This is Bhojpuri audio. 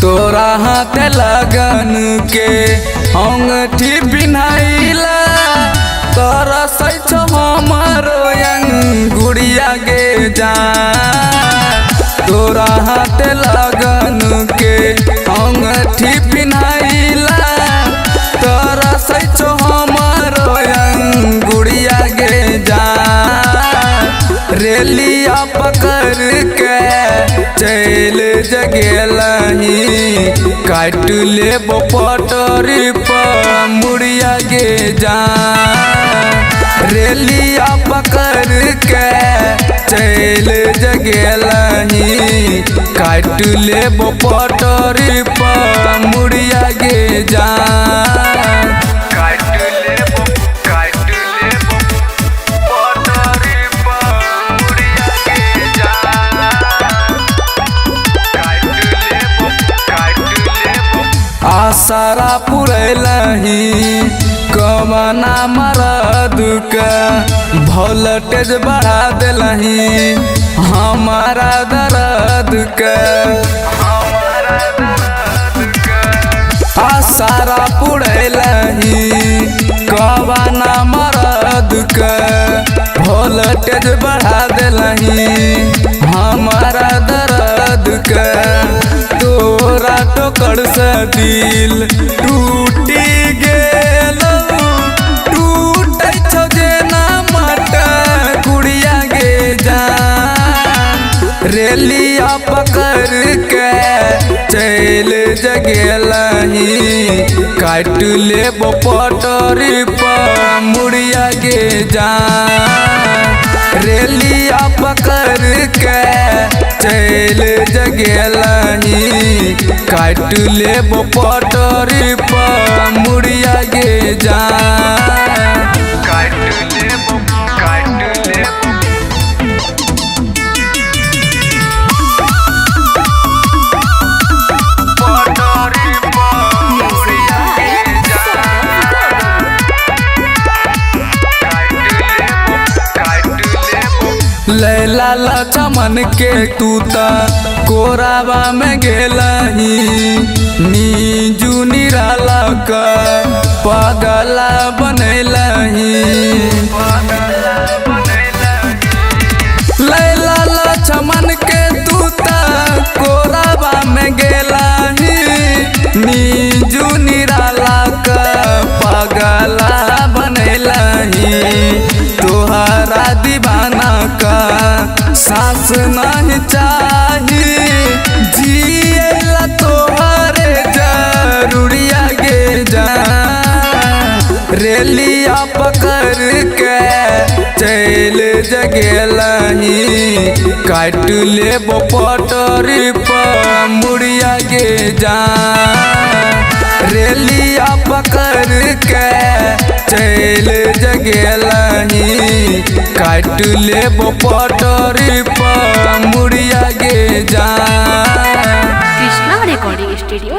तोरा हाथ लगन के अंगठी पिन्हाइला तोरा सच हमारो गुड़िया गे जान। तोरा हाथ लगन के अंगठी पिन्हाइला तोरा सच हमारो गुड़िया गे जान। रेलिया पकड़ के चल जगेलही काट लेबो पटरी पर मुड़िया गे जान। रेलिया पकड़ के चल जगेलही काट लेबो पटरी पर मुड़िया गे जान। आसारा पुरैलही कमना मरद के वोल्टेज बढ़ा दिलही हमारा दर्द के। आसारा पुरैलही कमना मरद के वोल्टेज बढ़ा दिलही हमारा दर्द के। तोरा टोकर से दिल टूटी गेल टूटे छो जेना माटा गुड़िया गे जान। रेलिया पकड़ के चल जगेलही काट लेबो पटरी पर मुड़िया गे जान। रेलिया पकड़ के चल जगेलही काट लेबो पटरी पर मुड़िया गे जान। लैला ला चमन के तूता कोराबा में गेलही नीजू निराला का पागला बनैलही। लैला ला चमन के तूता कोराबा में गेलही नीजू निराला का पागला बनैलही। तोहरा दीवाना का सांस नहीं चाहिए जिएला तोहरे जरूरिया गे जान। रेलिया पकड़ के चल जगेलही काट लेबो पटरी पर मुड़िया गे जान। रेलिया पकड़ के चल जगेलही काट लेबो पटरी पर मुड़िया गे जान। Krishna recording studio